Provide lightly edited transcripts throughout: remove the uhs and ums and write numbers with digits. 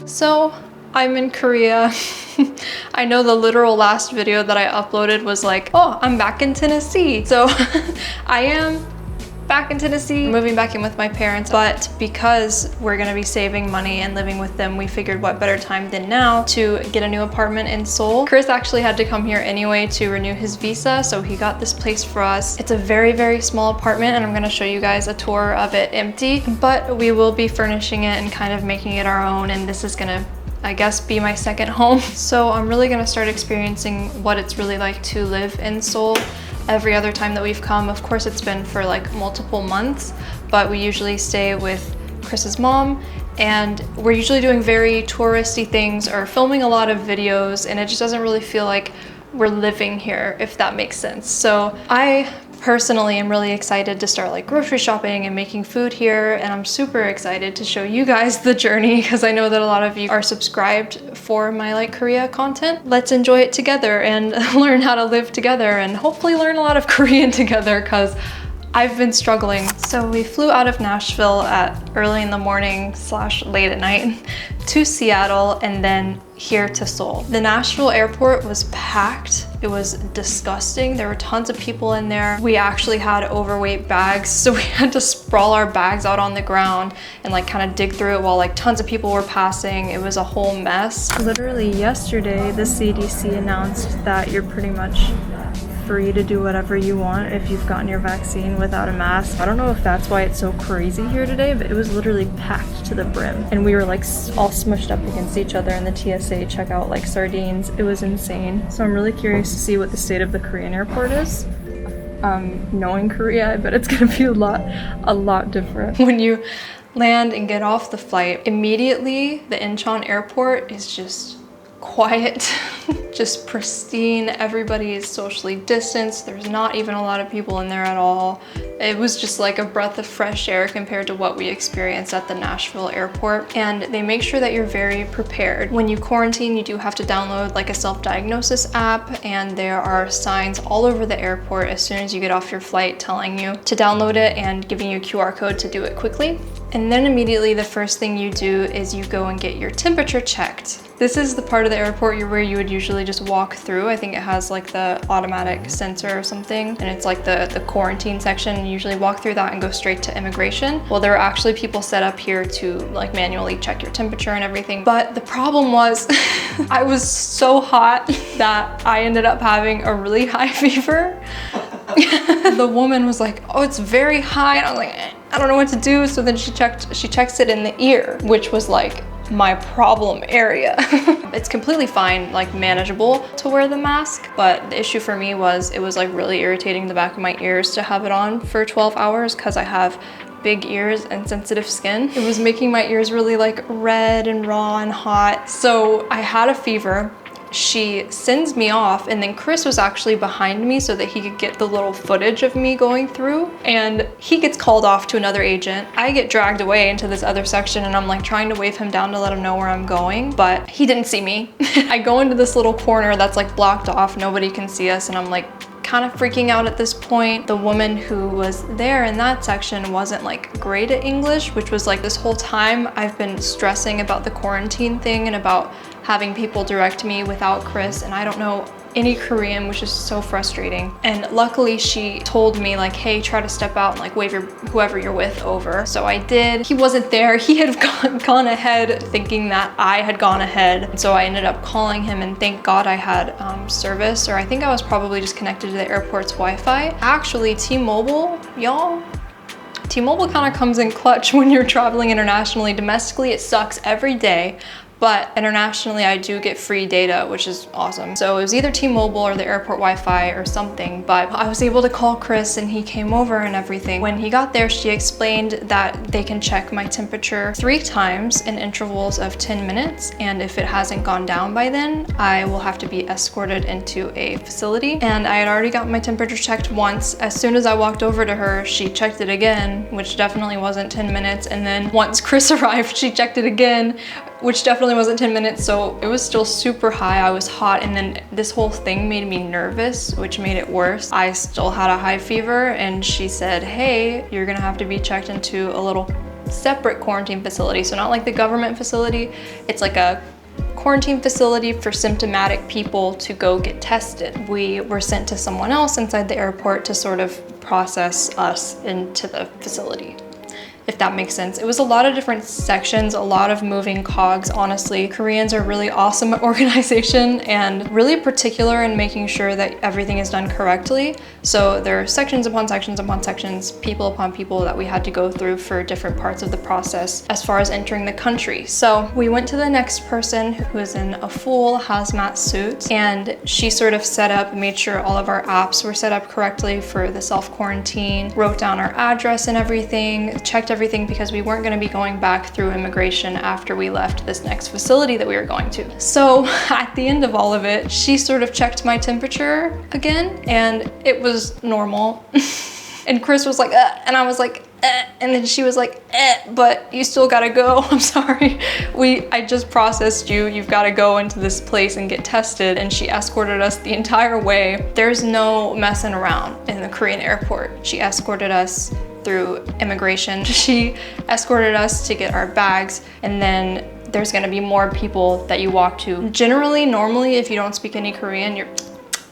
So I'm in Korea. I know the literal last video that I uploaded was like, oh, I'm back in Tennessee. So I am back in Tennessee, moving back in with my parents, but because we're gonna be saving money and living with them, we figured what better time than now to get a new apartment in Seoul. Chris actually had to come here anyway to renew his visa, so he got this place for us. It's a very, very small apartment, and I'm gonna show you guys a tour of it empty, but we will be furnishing it and kind of making it our own, and this is gonna, I guess, be my second home. So I'm really gonna start experiencing what it's really like to live in Seoul. Every other time that we've come, of course, it's been for like multiple months, but we usually stay with Chris's mom, and we're usually doing very touristy things or filming a lot of videos, and it just doesn't really feel like we're living here, if that makes sense. So I personally am really excited to start like grocery shopping and making food here, and I'm super excited to show you guys the journey because I know that a lot of you are subscribed for my like Korea content. Let's enjoy it together and learn how to live together and hopefully learn a lot of Korean together because I've been struggling. So we flew out of Nashville at early in the morning / late at night to Seattle and then here to Seoul. The Nashville airport was packed. It was disgusting. There were tons of people in there. We actually had overweight bags, so we had to sprawl our bags out on the ground and like kind of dig through it while like tons of people were passing. It was a whole mess. Literally yesterday, the CDC announced that you're pretty much free to do whatever you want if you've gotten your vaccine without a mask. I don't know if that's why it's so crazy here today, but it was literally packed to the brim. And we were like all smushed up against each other in the TSA checkout like sardines. It was insane. So I'm really curious to see what the state of the Korean airport is. Knowing Korea, I bet it's gonna be a lot different. When you land and get off the flight, immediately the Incheon airport is just quiet, just pristine. Everybody is socially distanced. There's not even a lot of people in there at all. It was just like a breath of fresh air compared to what we experienced at the Nashville airport. And they make sure that you're very prepared. When you quarantine, you do have to download like a self-diagnosis app, and there are signs all over the airport as soon as you get off your flight telling you to download it and giving you a QR code to do it quickly. And then immediately the first thing you do is you go and get your temperature checked. This is the part of the airport where you would usually just walk through. I think it has like the automatic sensor or something, and it's like the quarantine section. You usually walk through that and go straight to immigration. Well, there are actually people set up here to like manually check your temperature and everything. But the problem was I was so hot that I ended up having a really high fever. The woman was like, oh, it's very high. And I was like, I don't know what to do. So then she checks it in the ear, which was like my problem area. It's completely fine, like manageable to wear the mask, but the issue for me was it was like really irritating the back of my ears to have it on for 12 hours because I have big ears and sensitive skin. It was making my ears really like red and raw and hot. So I had a fever. She sends me off, and then Chris was actually behind me so that he could get the little footage of me going through, and he gets called off to another agent. I get dragged away into this other section, and I'm like trying to wave him down to let him know where I'm going, but he didn't see me. I go into this little corner that's like blocked off, nobody can see us, and I'm like kind of freaking out at this point. The woman who was there in that section wasn't like great at English, which was like this whole time I've been stressing about the quarantine thing and about having people direct me without Chris, and I don't know any Korean, which is so frustrating. And luckily she told me like, hey, try to step out and like wave whoever you're with over. So I did. He wasn't there. He had gone ahead thinking that I had gone ahead. And so I ended up calling him, and thank God I had service, or I think I was probably just connected to the airport's Wi-Fi. Actually, T-Mobile, y'all, T-Mobile kind of comes in clutch when you're traveling internationally. Domestically, it sucks every day. But internationally, I do get free data, which is awesome. So it was either T-Mobile or the airport Wi-Fi or something, but I was able to call Chris and he came over and everything. When he got there, she explained that they can check my temperature 3 times in intervals of 10 minutes. And if it hasn't gone down by then, I will have to be escorted into a facility. And I had already got my temperature checked once. As soon as I walked over to her, she checked it again, which definitely wasn't 10 minutes. And then once Chris arrived, she checked it again, which definitely wasn't 10 minutes, so it was still super high. I was hot, and then this whole thing made me nervous, which made it worse. I still had a high fever, and she said, hey, you're gonna have to be checked into a little separate quarantine facility. So not like the government facility, it's like a quarantine facility for symptomatic people to go get tested. We were sent to someone else inside the airport to sort of process us into the facility, if that makes sense. It was a lot of different sections, a lot of moving cogs, honestly. Koreans are really awesome at organization and really particular in making sure that everything is done correctly. So there are sections upon sections upon sections, people upon people that we had to go through for different parts of the process as far as entering the country. So we went to the next person who was in a full hazmat suit, and she sort of set up, made sure all of our apps were set up correctly for the self-quarantine, wrote down our address and everything, checked everything because we weren't going to be going back through immigration after we left this next facility that we were going to. So at the end of all of it, she sort of checked my temperature again, and it was normal. And Chris was like, and I was like, and then she was like, but you still gotta go. I'm sorry. I just processed you. You've gotta go into this place and get tested. And she escorted us the entire way. There's no messing around in the Korean airport. She escorted us through immigration. She escorted us to get our bags, and then there's gonna be more people that you walk to. Generally, normally, if you don't speak any Korean,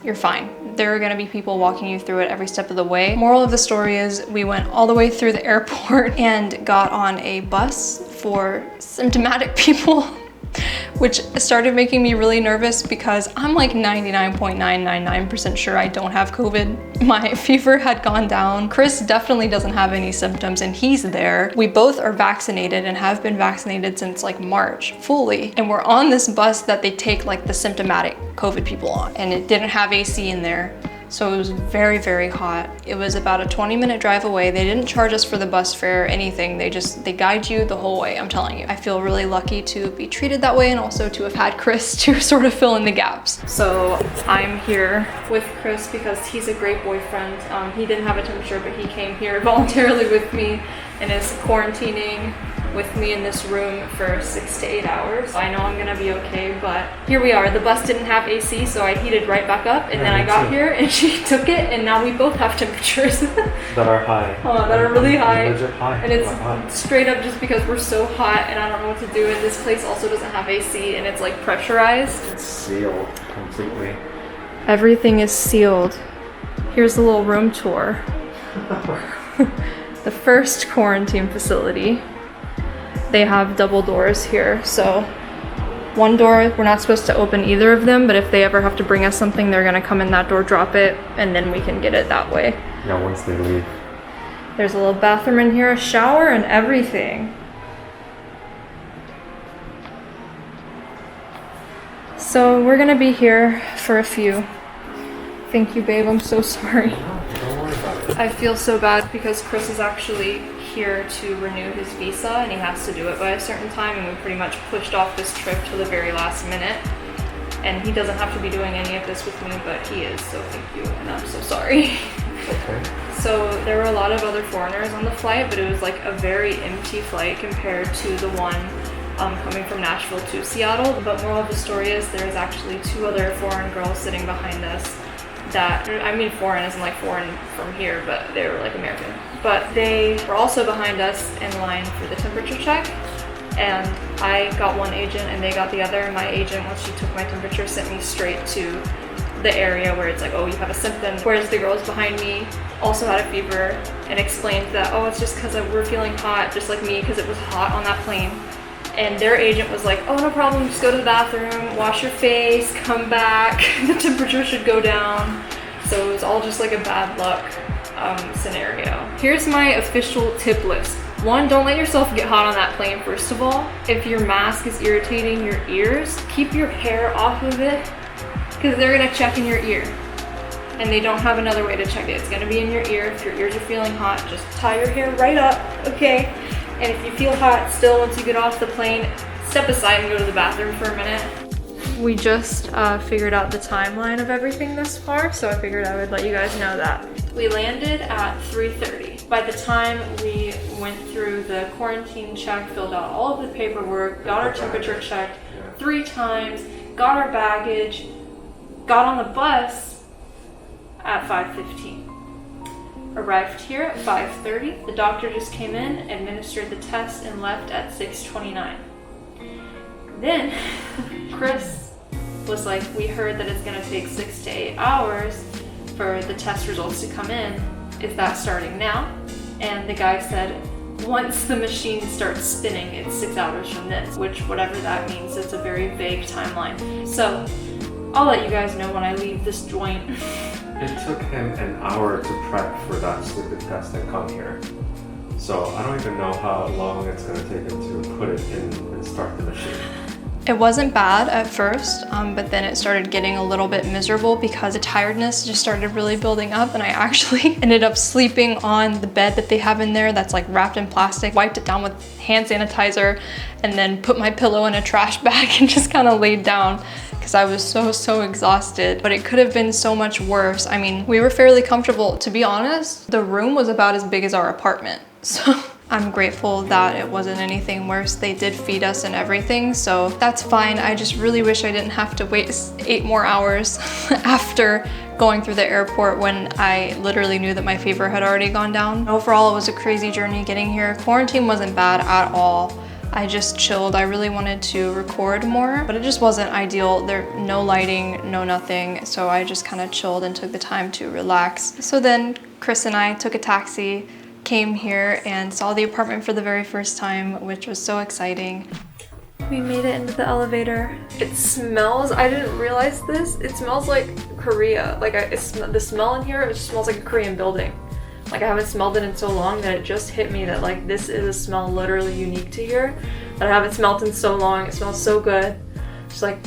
you're fine. There are gonna be people walking you through it every step of the way. Moral of the story is we went all the way through the airport and got on a bus for symptomatic people, which started making me really nervous because I'm like 99.999% sure I don't have COVID. My fever had gone down. Chris definitely doesn't have any symptoms and he's there. We both are vaccinated and have been vaccinated since like March, fully. And we're on this bus that they take like the symptomatic COVID people on, and it didn't have AC in there. So it was very, very hot. It was about a 20-minute drive away. They didn't charge us for the bus fare or anything. They guide you the whole way, I'm telling you. I feel really lucky to be treated that way and also to have had Chris to sort of fill in the gaps. So I'm here with Chris because he's a great boyfriend. He didn't have a temperature, but he came here voluntarily with me and is quarantining with me in this room for 6 to 8 hours. I know I'm gonna be okay, but here we are. The bus didn't have AC, so I heated right back up, and then I got here and she took it, and now we both have temperatures. that are high. That are really high. Legit high. And it's straight up just because we're so hot and I don't know what to do, and this place also doesn't have AC and it's like pressurized. It's sealed completely. Everything is sealed. Here's a little room tour. The first quarantine facility. They have double doors here, so one door, we're not supposed to open either of them, but if they ever have to bring us something, they're gonna come in that door, drop it, and then we can get it that way. Yeah, once they leave. There's a little bathroom in here, a shower and everything. So we're gonna be here for a few. Thank you, babe, I'm so sorry. No, don't worry about it. I feel so bad because Chris is actually here to renew his visa and he has to do it by a certain time, and we pretty much pushed off this trip to the very last minute, and he doesn't have to be doing any of this with me, but he is, so thank you, and I'm so sorry. Okay. So there were a lot of other foreigners on the flight, but it was like a very empty flight compared to the one coming from Nashville to Seattle. But moral of the story is there's actually 2 other foreign girls sitting behind us that, I mean foreign isn't like foreign from here, but they were like American. But they were also behind us in line for the temperature check, and I got one agent and they got the other, and my agent, once she took my temperature, sent me straight to the area where it's like, oh, you have a symptom. Whereas the girls behind me also had a fever and explained that, oh, it's just because we're feeling hot, just like me, because it was hot on that plane. And their agent was like, oh, no problem, just go to the bathroom, wash your face, come back, the temperature should go down. So it was all just like a bad luck scenario. Here's my official tip list. 1, don't let yourself get hot on that plane, first of all. If your mask is irritating your ears, keep your hair off of it, because they're gonna check in your ear. And they don't have another way to check it. It's gonna be in your ear. If your ears are feeling hot, just tie your hair right up, okay? And if you feel hot still once you get off the plane, step aside and go to the bathroom for a minute. We just figured out the timeline of everything this far, so I figured I would let you guys know that. We landed at 3:30. By the time we went through the quarantine check, filled out all of the paperwork, got our temperature checked 3 times, got our baggage, got on the bus at 5:15. arrived here at 5:30. The doctor just came in, administered the test, and left at 6:29. Then Chris was like, we heard that it's gonna take 6 to 8 hours for the test results to come in. Is that starting now? And the guy said, once the machine starts spinning, it's 6 hours from this, which whatever that means, it's a very vague timeline. So I'll let you guys know when I leave this joint. It took him an hour to prep for that stupid test and come here. So I don't even know how long it's gonna take him to put it in and start the machine. It wasn't bad at first, but then it started getting a little bit miserable because the tiredness just started really building up, and I actually ended up sleeping on the bed that they have in there that's like wrapped in plastic, wiped it down with hand sanitizer, and then put my pillow in a trash bag and just kind of laid down because I was so exhausted. But it could have been so much worse. I mean, we were fairly comfortable. To be honest, the room was about as big as our apartment. So I'm grateful that it wasn't anything worse. They did feed us and everything, so that's fine. I just really wish I didn't have to wait 8 more hours after going through the airport when I literally knew that my fever had already gone down. Overall, it was a crazy journey getting here. Quarantine wasn't bad at all. I just chilled. I really wanted to record more, but it just wasn't ideal. There, no lighting, no nothing. So I just kind of chilled and took the time to relax. So then Chris and I took a taxi, came here and saw the apartment for the very first time, which was so exciting. We made it into the elevator. It smells, I didn't realize this, it smells like Korea. Like the smell in here, it just smells like a Korean building. Like I haven't smelled it in so long that it just hit me that like this is a smell literally unique to here that I haven't smelled in so long. It smells so good. Just like,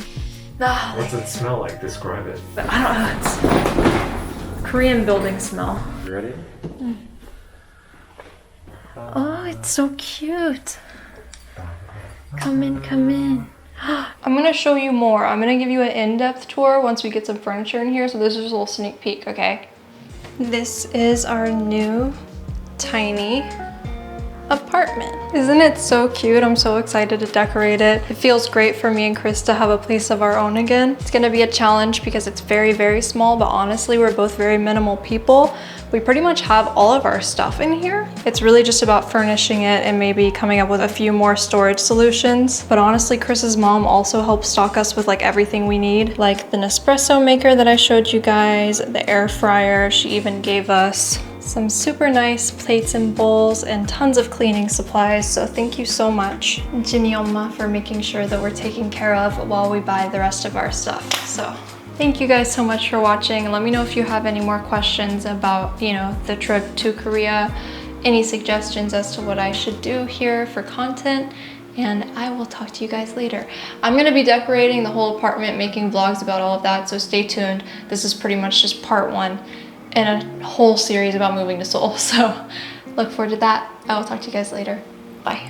What's it smell like? Describe it. But I don't know, it's Korean building smell. You ready? Oh, it's so cute. Come in, come in. I'm gonna show you more. I'm gonna give you an in-depth tour once we get some furniture in here. So this is just a little sneak peek, okay? This is our new tiny apartment. Isn't it so cute? I'm so excited to decorate it. It feels great for me and Chris to have a place of our own again. It's gonna be a challenge because it's very small, but honestly, we're both very minimal people. We pretty much have all of our stuff in here. It's really just about furnishing it and maybe coming up with a few more storage solutions. But honestly, Chris's mom also helps stock us with like everything we need, like the Nespresso maker that I showed you guys, the air fryer. She even gave us some super nice plates and bowls and tons of cleaning supplies. So thank you so much, Jinny Oma, for making sure that we're taken care of while we buy the rest of our stuff. So thank you guys so much for watching, and let me know if you have any more questions about, you know, the trip to Korea, any suggestions as to what I should do here for content, and I will talk to you guys later. I'm gonna be decorating the whole apartment, making vlogs about all of that, so stay tuned. This is pretty much just part 1 in a whole series about moving to Seoul, so look forward to that. I will talk to you guys later. Bye.